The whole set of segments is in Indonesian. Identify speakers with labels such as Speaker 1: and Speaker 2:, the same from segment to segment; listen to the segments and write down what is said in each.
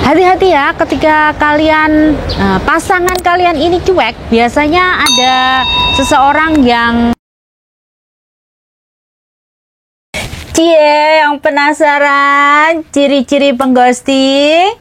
Speaker 1: Hati-hati ya ketika kalian pasangan kalian ini cuek. Biasanya ada seseorang yang yang penasaran ciri-ciri pengghosting.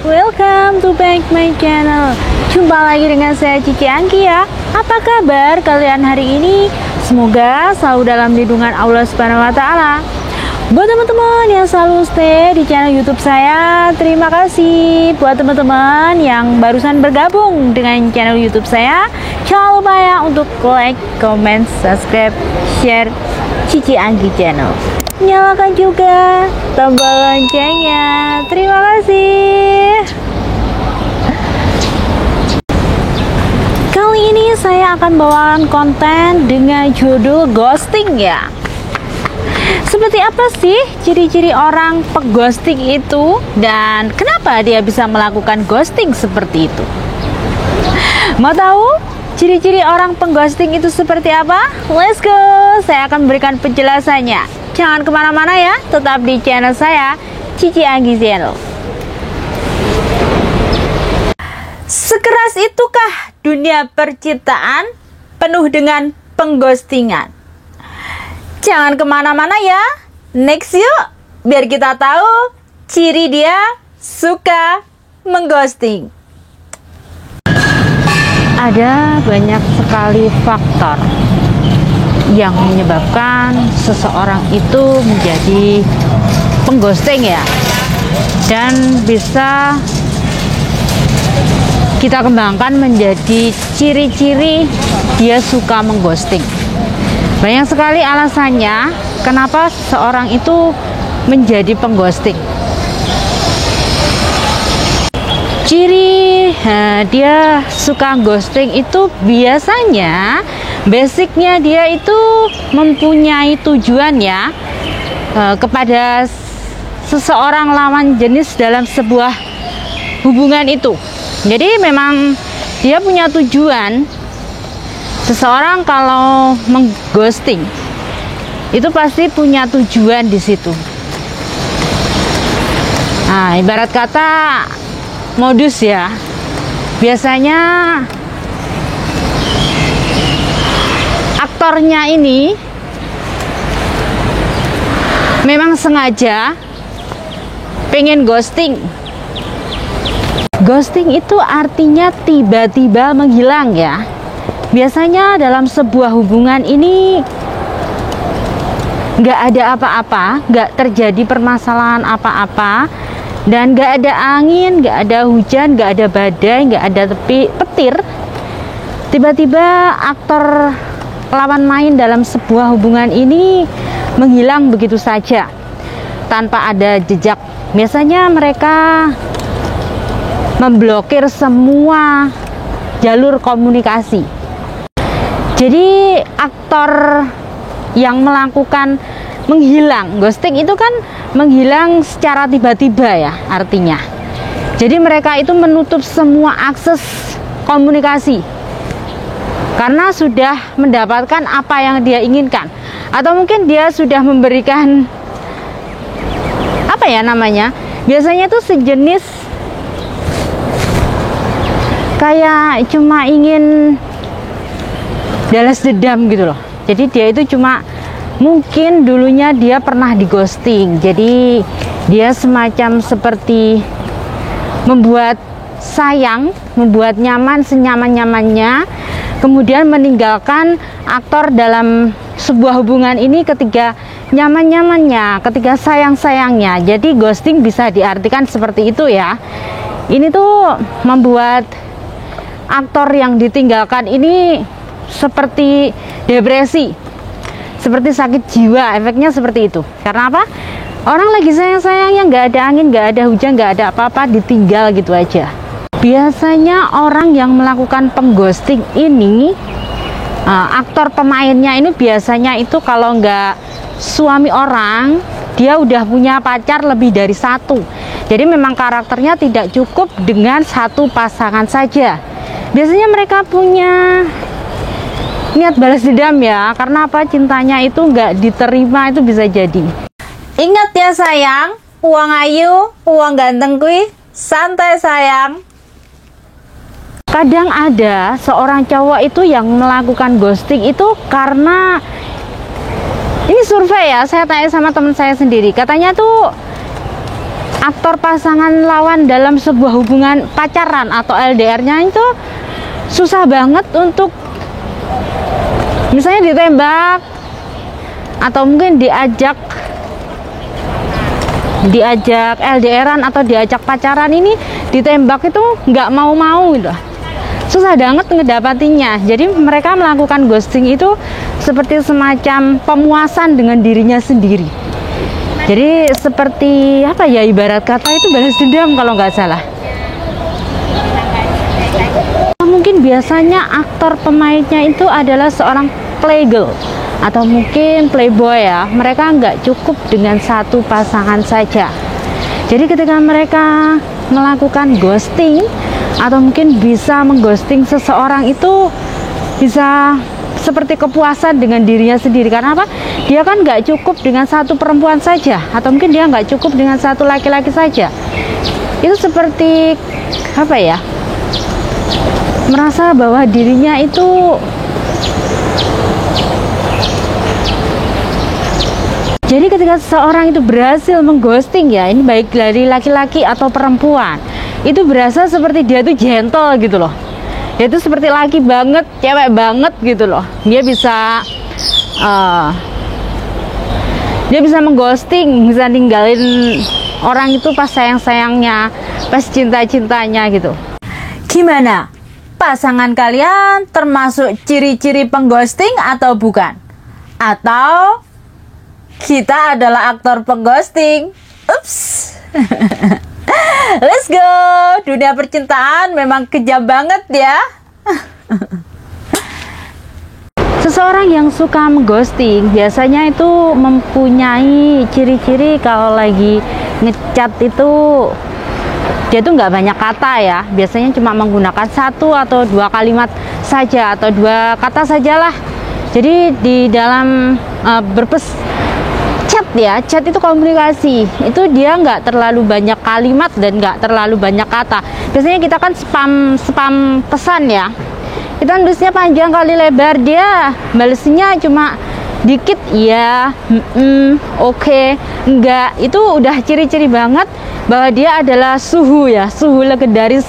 Speaker 1: Welcome to back my channel. Jumpa lagi dengan saya Cici Anggi ya. Apa kabar kalian hari ini? Semoga selalu dalam lindungan Allah Subhanahu wa taala. Buat teman-teman yang selalu stay di channel YouTube saya, terima kasih. Buat teman-teman yang barusan bergabung dengan channel YouTube saya, jangan lupa ya untuk like, comment, subscribe, share Cici Anggi channel. Nyalakan juga tombol loncengnya. Terima kasih. Kali ini saya akan bawakan konten dengan judul ghosting ya. Seperti apa sih ciri-ciri orang pengghosting itu dan kenapa dia bisa melakukan ghosting seperti itu? Mau tahu ciri-ciri orang pengghosting itu seperti apa? Let's go. Saya akan berikan penjelasannya. Jangan kemana-mana ya, tetap di channel saya, Cici Anggi Channel. Sekeras itukah dunia percintaan penuh dengan pengghostingan? Jangan kemana-mana ya, next yuk, biar kita tahu ciri dia suka mengghosting. Ada banyak sekali faktor yang menyebabkan seseorang itu menjadi pengghosting ya, dan bisa kita kembangkan menjadi ciri-ciri dia suka mengghosting. Banyak sekali alasannya kenapa seseorang itu menjadi pengghosting. Ciri dia suka ghosting itu biasanya basicnya dia itu mempunyai tujuan ya kepada seseorang lawan jenis dalam sebuah hubungan itu. Jadi memang dia punya tujuan. Seseorang kalau mengghosting itu pasti punya tujuan di situ. Nah, ibarat kata modus ya. Biasanya aktornya ini memang sengaja pengen ghosting. Ghosting itu artinya tiba-tiba menghilang ya. Biasanya dalam sebuah hubungan ini nggak ada apa-apa, nggak terjadi permasalahan apa-apa, dan nggak ada angin, nggak ada hujan, nggak ada badai, nggak ada petir. Tiba-tiba aktor lawan main dalam sebuah hubungan ini menghilang begitu saja tanpa ada jejak. Biasanya mereka memblokir semua jalur komunikasi. Jadi aktor yang melakukan menghilang, ghosting itu kan menghilang secara tiba-tiba ya artinya. Jadi mereka itu menutup semua akses komunikasi karena sudah mendapatkan apa yang dia inginkan, atau mungkin dia sudah memberikan apa ya namanya, biasanya tuh sejenis kayak cuma ingin balas dendam gitu loh. Jadi dia itu cuma mungkin dulunya dia pernah di ghosting, jadi dia semacam seperti membuat sayang, membuat nyaman senyaman-nyamannya, kemudian meninggalkan aktor dalam sebuah hubungan ini ketika nyaman-nyamannya, ketika sayang-sayangnya. Jadi ghosting bisa diartikan seperti itu ya. Ini tuh membuat aktor yang ditinggalkan ini seperti depresi, seperti sakit jiwa, efeknya seperti itu. Karena apa? Orang lagi sayang-sayangnya, nggak ada angin, nggak ada hujan, nggak ada apa-apa, ditinggal gitu aja. Biasanya orang yang melakukan pengghosting ini, aktor pemainnya ini biasanya itu kalau nggak suami orang, dia udah punya pacar lebih dari satu. Jadi memang karakternya tidak cukup dengan satu pasangan saja. Biasanya mereka punya niat balas dendam ya, karena apa, cintanya itu nggak diterima, itu bisa jadi.
Speaker 2: Ingat ya sayang, uang ayu, uang ganteng kui, santai sayang.
Speaker 1: Kadang ada seorang cowok itu yang melakukan ghosting itu karena, ini survei ya, saya tanya sama teman saya sendiri, katanya tuh aktor pasangan lawan dalam sebuah hubungan pacaran atau LDR-nya itu susah banget untuk misalnya ditembak atau mungkin diajak LDR-an atau diajak pacaran, ini ditembak itu nggak mau-mau gitu. Susah banget ngedapatinya. Jadi mereka melakukan ghosting itu seperti semacam pemuasan dengan dirinya sendiri. Jadi seperti apa ya, ibarat kata itu balas dendam kalau nggak salah. Mungkin biasanya aktor pemainnya itu adalah seorang playgirl atau mungkin playboy ya. Mereka nggak cukup dengan satu pasangan saja. Jadi ketika mereka melakukan ghosting atau mungkin bisa mengghosting seseorang, itu bisa seperti kepuasan dengan dirinya sendiri. Karena apa? Dia kan nggak cukup dengan satu perempuan saja, atau mungkin dia nggak cukup dengan satu laki-laki saja. Itu seperti apa ya, merasa bahwa dirinya itu jadi ketika seseorang itu berhasil mengghosting ya, ini baik dari laki-laki atau perempuan, itu berasa seperti dia itu gentle gitu loh. Dia itu seperti laki banget, cewek banget gitu loh. Dia bisa mengghosting, bisa ninggalin orang itu pas sayang-sayangnya, pas cinta-cintanya gitu.
Speaker 2: Gimana? Pasangan kalian termasuk ciri-ciri pengghosting atau bukan? Atau kita adalah aktor pengghosting? Ups. Let's go. Dunia percintaan memang kejam banget ya.
Speaker 1: Seseorang yang suka mengghosting biasanya itu mempunyai ciri-ciri kalau lagi ngechat itu dia tuh nggak banyak kata ya. Biasanya cuma menggunakan satu atau dua kalimat saja atau dua kata sajalah. Jadi di dalam chat itu komunikasi, itu dia nggak terlalu banyak kalimat dan nggak terlalu banyak kata. Biasanya kita kan spam pesan ya, kita nulisnya panjang kali lebar, dia balesnya cuma dikit ya, oke, enggak. Itu udah ciri-ciri banget bahwa dia adalah suhu legendaris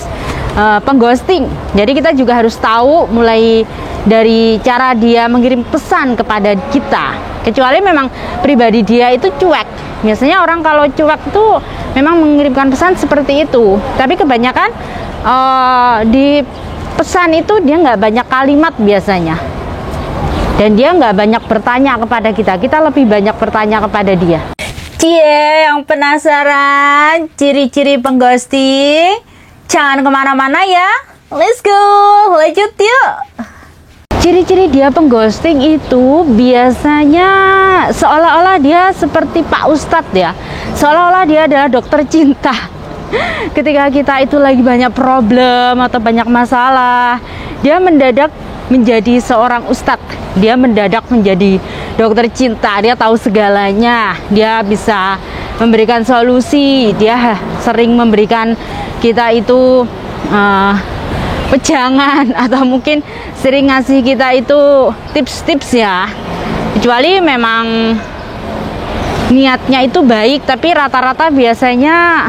Speaker 1: pengghosting. Jadi kita juga harus tahu mulai dari cara dia mengirim pesan kepada kita. Kecuali memang pribadi dia itu cuek. Biasanya orang kalau cuek itu memang mengirimkan pesan seperti itu. Tapi kebanyakan di pesan itu dia nggak banyak kalimat biasanya. Dan dia nggak banyak bertanya kepada kita. Kita lebih banyak bertanya kepada dia.
Speaker 2: Cie, yang penasaran ciri-ciri pengghosting? Jangan kemana-mana ya. Let's go, lanjut yuk.
Speaker 1: Ciri-ciri dia pengghosting itu biasanya seolah-olah dia seperti Pak Ustadz ya, seolah-olah dia adalah dokter cinta. Ketika kita itu lagi banyak problem atau banyak masalah, dia mendadak menjadi seorang ustadz, dia mendadak menjadi dokter cinta. Dia tahu segalanya, dia bisa memberikan solusi, dia sering memberikan kita itu pejangan atau mungkin sering ngasih kita itu tips-tips ya. Kecuali memang niatnya itu baik, tapi rata-rata biasanya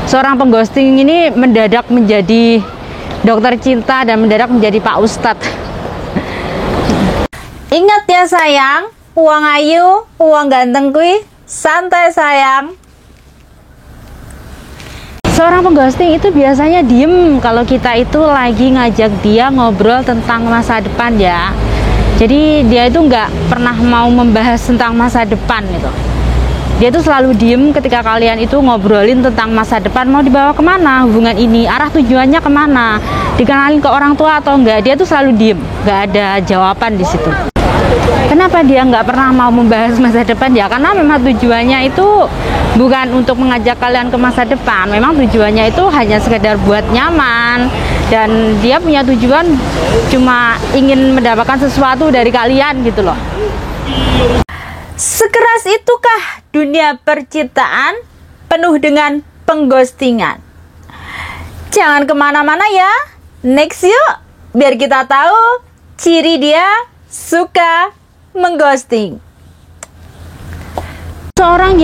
Speaker 1: seorang pengghosting ini mendadak menjadi dokter cinta dan mendadak menjadi Pak Ustadz.
Speaker 2: Ingat ya sayang, uang ayu, uang ganteng kui, santai sayang.
Speaker 1: Seorang pengghosting itu biasanya diem kalau kita itu lagi ngajak dia ngobrol tentang masa depan ya. Jadi dia itu nggak pernah mau membahas tentang masa depan gitu. Dia itu selalu diem ketika kalian itu ngobrolin tentang masa depan, mau dibawa kemana hubungan ini, arah tujuannya kemana, dikenalin ke orang tua atau enggak. Dia tuh selalu diem, nggak ada jawaban di situ. Kenapa dia nggak pernah mau membahas masa depan? Ya karena memang tujuannya itu bukan untuk mengajak kalian ke masa depan. Memang tujuannya itu hanya sekedar buat nyaman, dan dia punya tujuan cuma ingin mendapatkan sesuatu dari kalian gitu loh.
Speaker 2: Sekeras itukah dunia percintaan penuh dengan pengghostingan? Jangan kemana-mana ya. Next yuk, biar kita tahu ciri dia suka mengghosting.
Speaker 1: Seseorang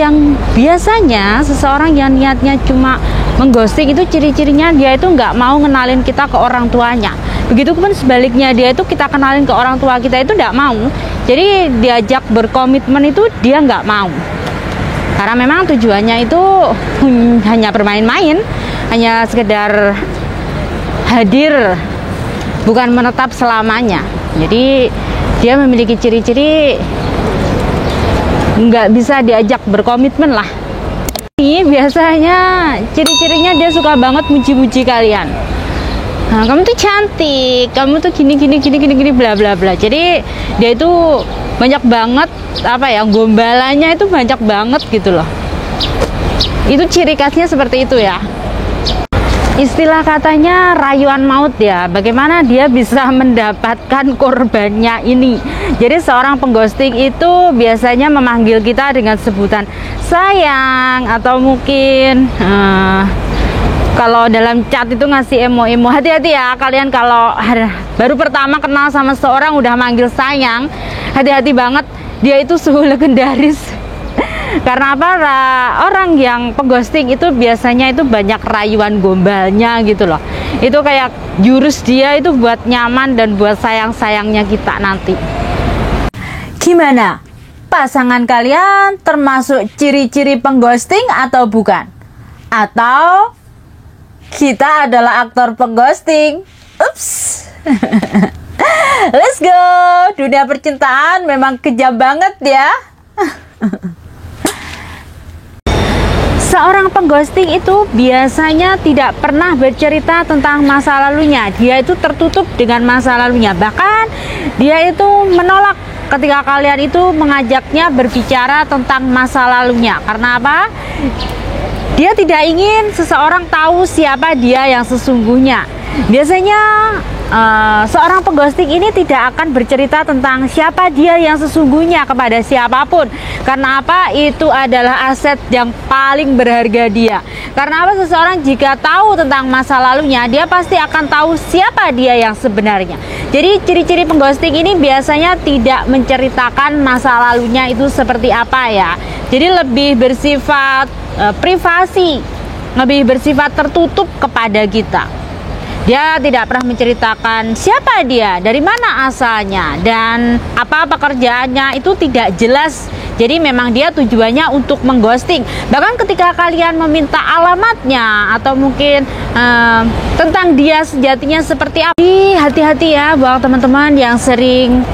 Speaker 1: yang niatnya cuma mengghosting itu ciri-cirinya dia itu nggak mau ngenalin kita ke orang tuanya. Begitupun sebaliknya, dia itu kita kenalin ke orang tua kita itu nggak mau. Jadi diajak berkomitmen itu dia nggak mau. Karena memang tujuannya itu hanya bermain-main, hanya sekedar hadir, bukan menetap selamanya. Jadi dia memiliki ciri-ciri nggak bisa diajak berkomitmen lah. Ini biasanya ciri-cirinya dia suka banget muji-muji kalian. Nah, kamu tuh cantik, kamu tuh gini bla bla bla. Jadi dia itu banyak banget gombalannya itu banyak banget gitu loh. Itu ciri khasnya seperti itu ya. Istilah katanya rayuan maut ya. Bagaimana dia bisa mendapatkan korbannya ini? Jadi seorang pengghosting itu biasanya memanggil kita dengan sebutan sayang, atau mungkin kalau dalam chat itu ngasih emo-emo. Hati-hati ya kalian kalau baru pertama kenal sama seorang udah manggil sayang. Hati-hati banget, dia itu suhu legendaris. Karena apa? Orang yang pengghosting itu biasanya itu banyak rayuan gombalnya gitu loh. Itu kayak jurus dia itu buat nyaman dan buat sayang-sayangnya kita nanti.
Speaker 2: Gimana? Pasangan kalian termasuk ciri-ciri pengghosting atau bukan? Atau kita adalah aktor pengghosting? Ups. Let's go. Dunia percintaan memang kejam banget ya.
Speaker 1: Seorang pengghosting itu biasanya tidak pernah bercerita tentang masa lalunya. Dia itu tertutup dengan masa lalunya. Bahkan dia itu menolak ketika kalian itu mengajaknya berbicara tentang masa lalunya. Karena apa? Dia tidak ingin seseorang tahu siapa dia yang sesungguhnya. Biasanya seorang pengghosting ini tidak akan bercerita tentang siapa dia yang sesungguhnya kepada siapapun. Karena apa? Itu adalah aset yang paling berharga dia. Karena apa? Seseorang jika tahu tentang masa lalunya, dia pasti akan tahu siapa dia yang sebenarnya. Jadi ciri-ciri pengghosting ini biasanya tidak menceritakan masa lalunya itu seperti apa ya. Jadi lebih bersifat privasi, lebih bersifat tertutup kepada kita. Dia tidak pernah menceritakan siapa dia, dari mana asalnya, dan apa pekerjaannya itu tidak jelas. Jadi memang dia tujuannya untuk mengghosting. Bahkan ketika kalian meminta alamatnya atau mungkin tentang dia sejatinya seperti apa, hati-hati ya buat teman-teman yang sering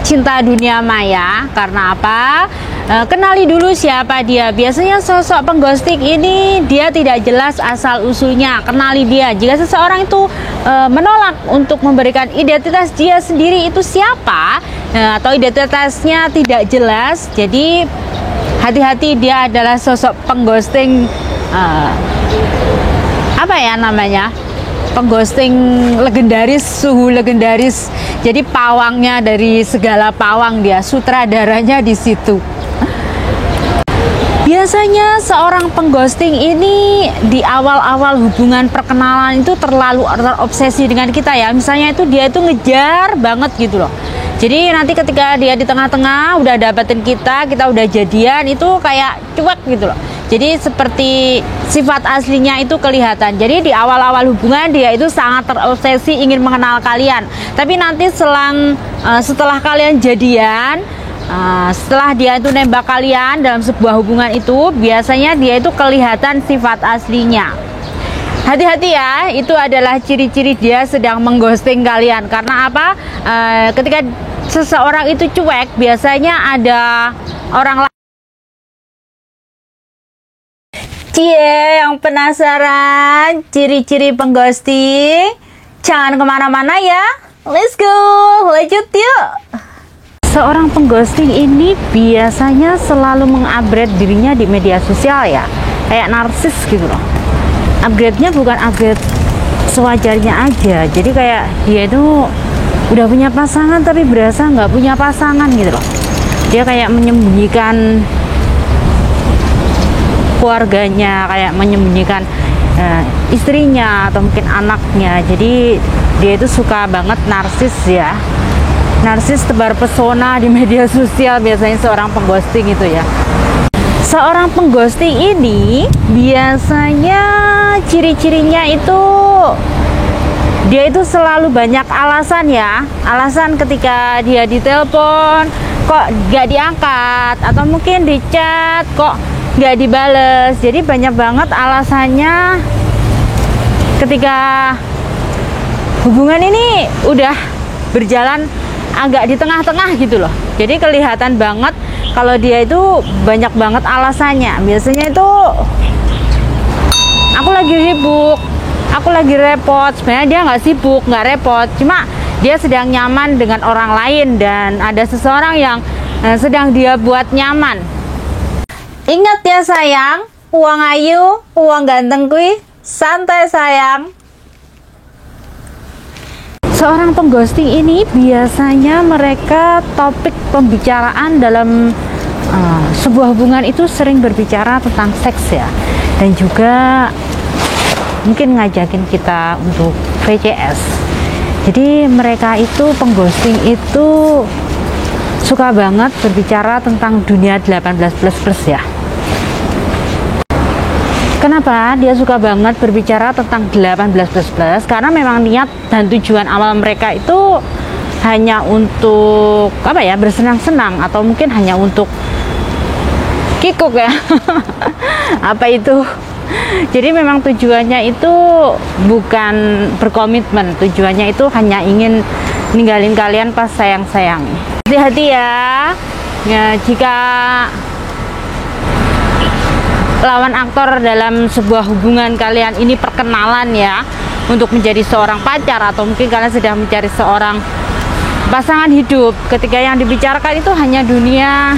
Speaker 1: cinta dunia maya. Karena apa? Kenali dulu siapa dia. Biasanya sosok pengghosting ini dia tidak jelas asal usulnya. Kenali dia. Jika seseorang itu menolak untuk memberikan identitas dia sendiri itu siapa, atau identitasnya tidak jelas, jadi hati-hati, dia adalah sosok pengghosting pengghosting legendaris, suhu legendaris. Jadi pawangnya dari segala pawang, dia sutradaranya di situ. Biasanya seorang pengghosting ini di awal-awal hubungan perkenalan itu terlalu terobsesi dengan kita ya. Misalnya itu dia itu ngejar banget gitu loh. Jadi nanti ketika dia di tengah-tengah udah dapetin kita udah jadian, itu kayak cuek gitu loh. Jadi seperti sifat aslinya itu kelihatan. Jadi di awal-awal hubungan dia itu sangat terobsesi ingin mengenal kalian. Tapi nanti setelah kalian jadian, setelah dia itu nembak kalian dalam sebuah hubungan itu, biasanya dia itu kelihatan sifat aslinya. Hati-hati ya, itu adalah ciri-ciri dia sedang mengghosting kalian. Karena apa? Ketika seseorang itu cuek, biasanya ada orang lain.
Speaker 2: Yang penasaran ciri-ciri pengghosting? Jangan kemana-mana ya. Let's go, lanjut yuk.
Speaker 1: Seorang pengghosting ini biasanya selalu mengupgrade dirinya di media sosial ya, kayak narsis gitu loh. Upgrade-nya bukan upgrade sewajarnya aja, jadi kayak dia itu udah punya pasangan tapi berasa nggak punya pasangan gitu loh. Dia kayak menyembunyikan keluarganya, kayak menyembunyikan istrinya atau mungkin anaknya. Jadi dia itu suka banget narsis ya, narsis tebar pesona di media sosial biasanya seorang pengghosting itu ya. Seorang pengghosting ini biasanya ciri-cirinya itu dia itu selalu banyak alasan ya. Alasan ketika dia ditelepon kok gak diangkat, atau mungkin di chat kok gak dibales. Jadi banyak banget alasannya ketika hubungan ini udah berjalan agak di tengah-tengah gitu loh. Jadi kelihatan banget kalau dia itu banyak banget alasannya. Biasanya itu aku lagi sibuk, aku lagi repot. Sebenarnya dia nggak sibuk, nggak repot, cuma dia sedang nyaman dengan orang lain dan ada seseorang yang sedang dia buat nyaman.
Speaker 2: Ingat ya sayang, uang ayu, uang ganteng kui, santai sayang.
Speaker 1: Seorang pengghosting ini biasanya mereka topik pembicaraan dalam sebuah hubungan itu sering berbicara tentang seks ya, dan juga mungkin ngajakin kita untuk VCS. Jadi mereka itu pengghosting itu suka banget berbicara tentang dunia 18+ ya. Kenapa dia suka banget berbicara tentang 18+? Karena memang niat dan tujuan awal mereka itu hanya untuk apa ya, bersenang-senang atau mungkin hanya untuk kikuk ya. Apa itu? Jadi memang tujuannya itu bukan berkomitmen, tujuannya itu hanya ingin ninggalin kalian pas sayang-sayang. Hati-hati ya, jika lawan aktor dalam sebuah hubungan kalian ini perkenalan ya, untuk menjadi seorang pacar atau mungkin kalian sedang mencari seorang pasangan hidup. Ketika yang dibicarakan itu hanya dunia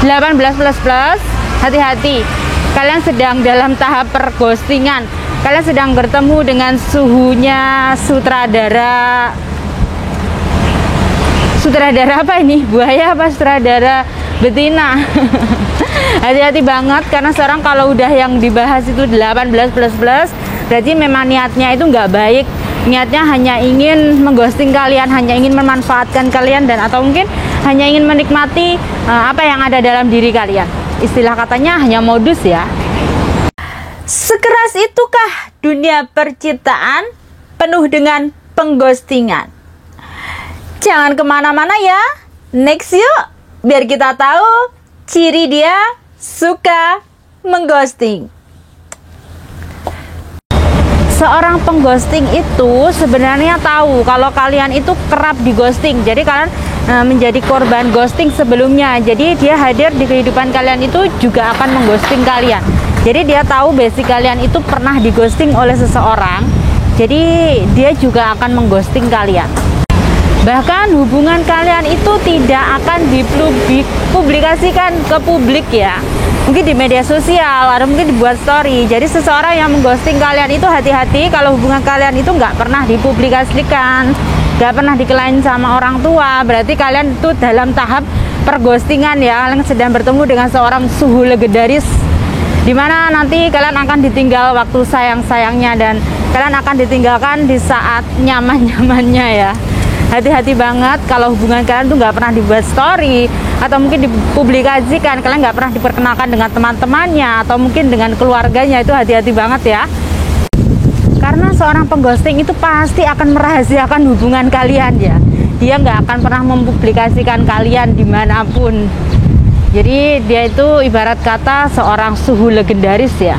Speaker 1: 18++, hati-hati, kalian sedang dalam tahap perghostingan. Kalian sedang bertemu dengan suhunya sutradara apa ini? Buaya apa sutradara betina? Hati-hati banget, karena sekarang kalau udah yang dibahas itu 18++, berarti memang niatnya itu nggak baik. Niatnya hanya ingin mengghosting kalian, hanya ingin memanfaatkan kalian, dan atau mungkin hanya ingin menikmati apa yang ada dalam diri kalian. Istilah katanya hanya modus ya.
Speaker 2: Sekeras itukah dunia percintaan penuh dengan pengghostingan? Jangan kemana-mana ya. Next yuk, biar kita tahu ciri dia suka mengghosting.
Speaker 1: Seorang pengghosting itu sebenarnya tahu kalau kalian itu kerap dighosting. Jadi kalian menjadi korban ghosting sebelumnya. Jadi dia hadir di kehidupan kalian itu juga akan mengghosting kalian. Jadi dia tahu basic kalian itu pernah dighosting oleh seseorang. Jadi dia juga akan mengghosting kalian. Bahkan hubungan kalian itu tidak akan dipublikasikan ke publik ya. Mungkin di media sosial atau mungkin dibuat story. Jadi seseorang yang mengghosting kalian itu hati-hati kalau hubungan kalian itu nggak pernah dipublikasikan, nggak pernah dikelain sama orang tua. Berarti kalian itu dalam tahap perghostingan ya. Kalian sedang bertemu dengan seorang suhu legendaris, dimana nanti kalian akan ditinggal waktu sayang-sayangnya, dan kalian akan ditinggalkan di saat nyaman-nyamannya ya. Hati-hati banget kalau hubungan kalian tuh nggak pernah dibuat story atau mungkin dipublikasikan, kalian nggak pernah diperkenalkan dengan teman-temannya atau mungkin dengan keluarganya. Itu hati-hati banget ya, karena seorang pengghosting itu pasti akan merahasiakan hubungan kalian ya. Dia nggak akan pernah mempublikasikan kalian dimanapun. Jadi dia itu ibarat kata seorang suhu legendaris ya.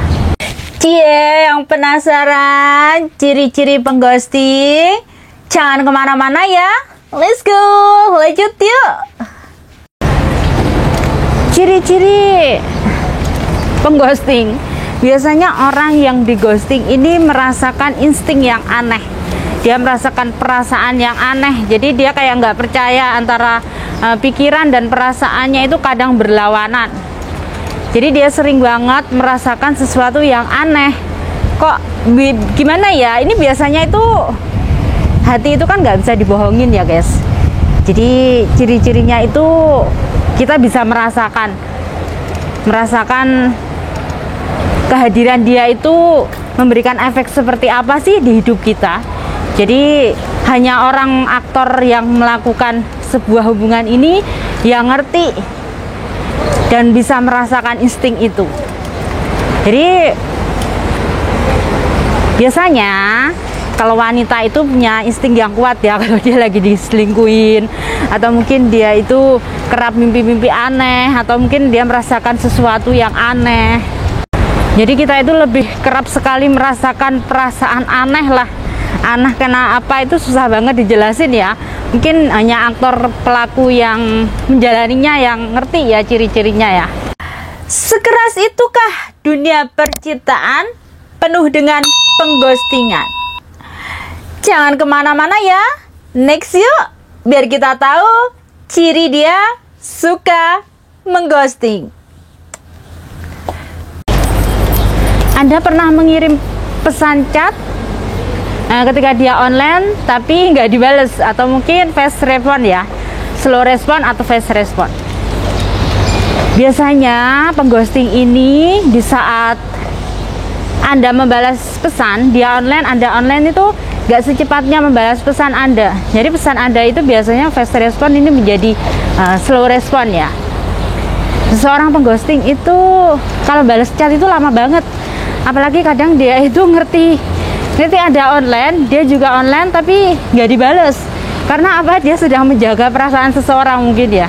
Speaker 2: Cie, yang penasaran ciri-ciri pengghosting? Jangan kemana-mana ya. Let's go, lanjut yuk.
Speaker 1: Ciri-ciri pengghosting, biasanya orang yang dighosting ini merasakan insting yang aneh. Dia merasakan perasaan yang aneh. Jadi dia kayak nggak percaya antara pikiran dan perasaannya itu kadang berlawanan. Jadi dia sering banget merasakan sesuatu yang aneh. Kok gimana ya? Ini biasanya itu hati itu kan nggak bisa dibohongin ya guys. Jadi ciri-cirinya itu kita bisa merasakan kehadiran dia itu memberikan efek seperti apa sih di hidup kita. Jadi hanya orang aktor yang melakukan sebuah hubungan ini yang ngerti dan bisa merasakan insting itu. Jadi biasanya kalau wanita itu punya insting yang kuat ya, kalau dia lagi diselingkuhin, atau mungkin dia itu kerap mimpi-mimpi aneh, atau mungkin dia merasakan sesuatu yang aneh. Jadi kita itu lebih kerap sekali merasakan perasaan aneh lah. Aneh karena apa itu susah banget dijelasin ya. Mungkin hanya aktor pelaku yang menjalaninya yang ngerti ya ciri-cirinya ya.
Speaker 2: Sekeras itukah dunia percintaan penuh dengan pengghostingan? Jangan kemana-mana ya. Next yuk, biar kita tahu ciri dia suka mengghosting.
Speaker 1: Anda pernah mengirim pesan chat ketika dia online tapi nggak dibales, atau mungkin fast respon ya, slow respon atau fast respon. Biasanya pengghosting ini di saat Anda membalas pesan, dia online, Anda online itu nggak secepatnya membalas pesan Anda. Jadi pesan Anda itu biasanya fast respon ini menjadi slow respon ya. Seseorang pengghosting itu kalau balas chat itu lama banget. Apalagi kadang dia itu ngerti ada online, dia juga online tapi nggak dibales. Karena apa? Dia sedang menjaga perasaan seseorang mungkin ya.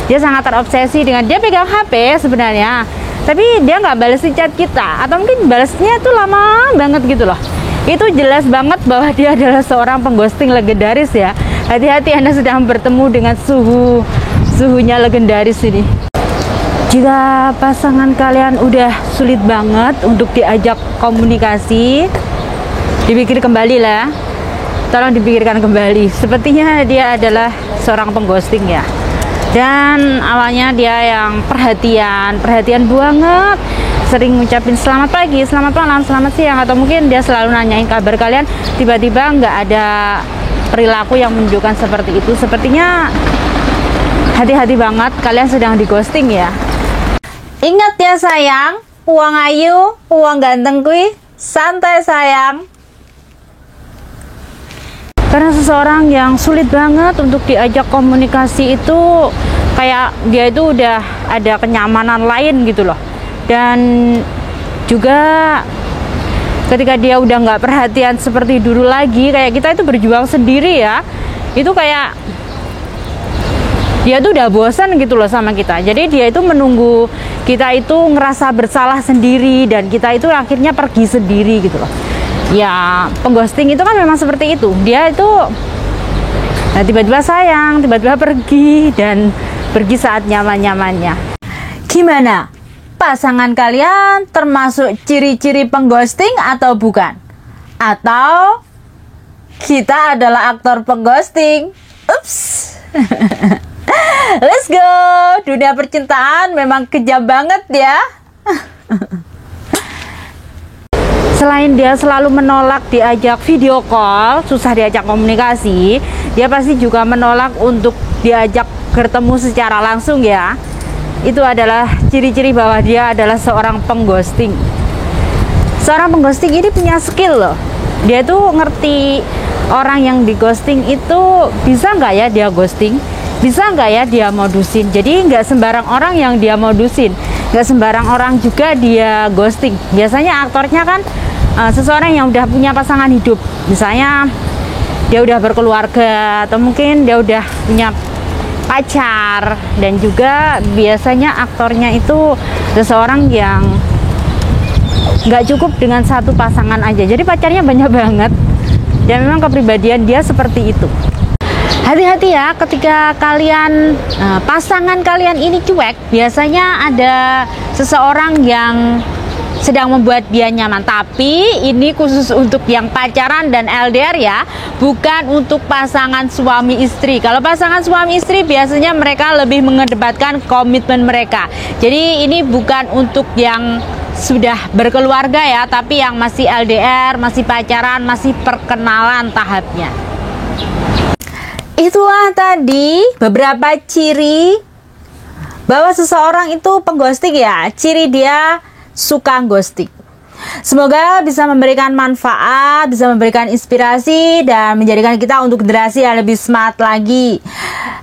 Speaker 1: Dia sangat terobsesi dengan, dia pegang HP sebenarnya, tapi dia nggak balesin chat kita, atau mungkin balesnya itu lama banget gitu loh. Itu jelas banget bahwa dia adalah seorang pengghosting legendaris ya. Hati-hati Anda sedang bertemu dengan suhunya legendaris ini. Jika pasangan kalian udah sulit banget untuk diajak komunikasi, dipikir kembali lah, tolong dipikirkan kembali. Sepertinya dia adalah seorang pengghosting ya. Dan awalnya dia yang perhatian banget, sering ngucapin selamat pagi, selamat malam, selamat siang, atau mungkin dia selalu nanyain kabar kalian. Tiba-tiba nggak ada perilaku yang menunjukkan seperti itu. Sepertinya hati-hati banget, kalian sedang di ghosting ya.
Speaker 2: Ingat ya sayang, uang ayu, uang ganteng kui, santai sayang.
Speaker 1: Karena seseorang yang sulit banget untuk diajak komunikasi itu kayak dia itu udah ada kenyamanan lain gitu loh. Dan juga ketika dia udah nggak perhatian seperti dulu lagi, kayak kita itu berjuang sendiri ya, itu kayak dia tuh udah bosan gitu loh sama kita. Jadi dia itu menunggu kita itu ngerasa bersalah sendiri, dan kita itu akhirnya pergi sendiri gitu loh. Ya pengghosting itu kan memang seperti itu. Dia itu tiba-tiba sayang, tiba-tiba pergi, dan pergi saat nyaman-nyamannya.
Speaker 2: Gimana? Pasangan kalian termasuk ciri-ciri pengghosting atau bukan? Atau kita adalah aktor pengghosting? Ups. Let's go. Dunia percintaan memang kejam banget ya.
Speaker 1: Selain dia selalu menolak diajak video call, susah diajak komunikasi, dia pasti juga menolak untuk diajak bertemu secara langsung ya. Itu adalah ciri-ciri bahwa dia adalah seorang pengghosting. Seorang pengghosting ini punya skill loh. Dia tuh ngerti orang yang di ghosting itu bisa nggak ya dia ghosting, bisa nggak ya dia modusin. Jadi nggak sembarang orang yang dia modusin, nggak sembarang orang juga dia ghosting. Biasanya aktornya kan seseorang yang udah punya pasangan hidup, misalnya dia udah berkeluarga, atau mungkin dia udah punya pacar. Dan juga biasanya aktornya itu seseorang yang nggak cukup dengan satu pasangan aja, jadi pacarnya banyak banget, dan memang kepribadian dia seperti itu. Hati-hati ya ketika kalian pasangan kalian ini cuek. Biasanya ada seseorang yang sedang membuat dia nyaman. Tapi ini khusus untuk yang pacaran dan LDR ya, bukan untuk pasangan suami istri. Kalau pasangan suami istri biasanya mereka lebih mengedepankan komitmen mereka. Jadi ini bukan untuk yang sudah berkeluarga ya, tapi yang masih LDR, masih pacaran, masih perkenalan tahapnya.
Speaker 2: Itulah tadi beberapa ciri bahwa seseorang itu pengghosting ya, ciri dia suka ghosting. Semoga bisa memberikan manfaat, bisa memberikan inspirasi, dan menjadikan kita untuk generasi yang lebih smart lagi.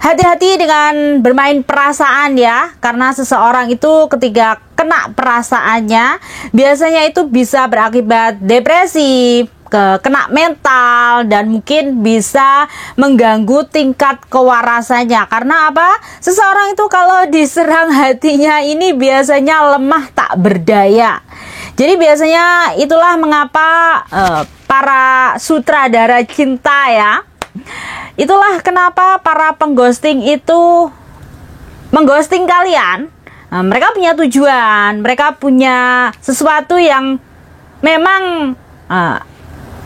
Speaker 2: Hati-hati dengan bermain perasaan ya, karena seseorang itu ketika kena perasaannya, biasanya itu bisa berakibat depresi, kena mental, dan mungkin bisa mengganggu tingkat kewarasannya. Karena apa? Seseorang itu kalau diserang hatinya ini biasanya lemah tak berdaya. Jadi biasanya itulah mengapa para sutradara cinta ya, itulah kenapa para pengghosting itu mengghosting kalian. Mereka punya tujuan, mereka punya sesuatu yang memang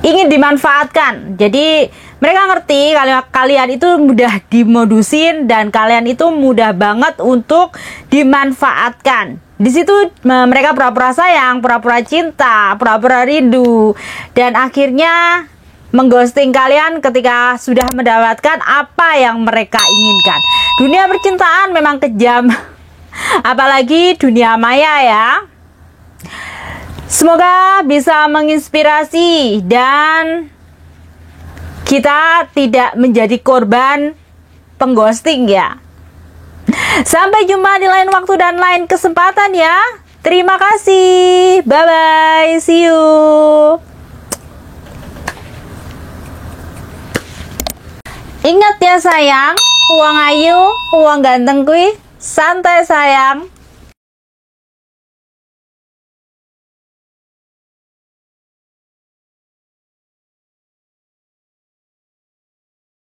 Speaker 2: ingin dimanfaatkan. Jadi mereka ngerti kalau kalian itu mudah dimodusin dan kalian itu mudah banget untuk dimanfaatkan. Di situ mereka pura-pura sayang, pura-pura cinta, pura-pura rindu, dan akhirnya mengghosting kalian ketika sudah mendapatkan apa yang mereka inginkan. Dunia percintaan memang kejam, apalagi dunia maya ya. Semoga bisa menginspirasi dan kita tidak menjadi korban pengghosting ya. Sampai jumpa di lain waktu dan lain kesempatan ya. Terima kasih. Bye bye. See you. Ingat ya sayang, uang ayu, uang ganteng kui, santai sayang.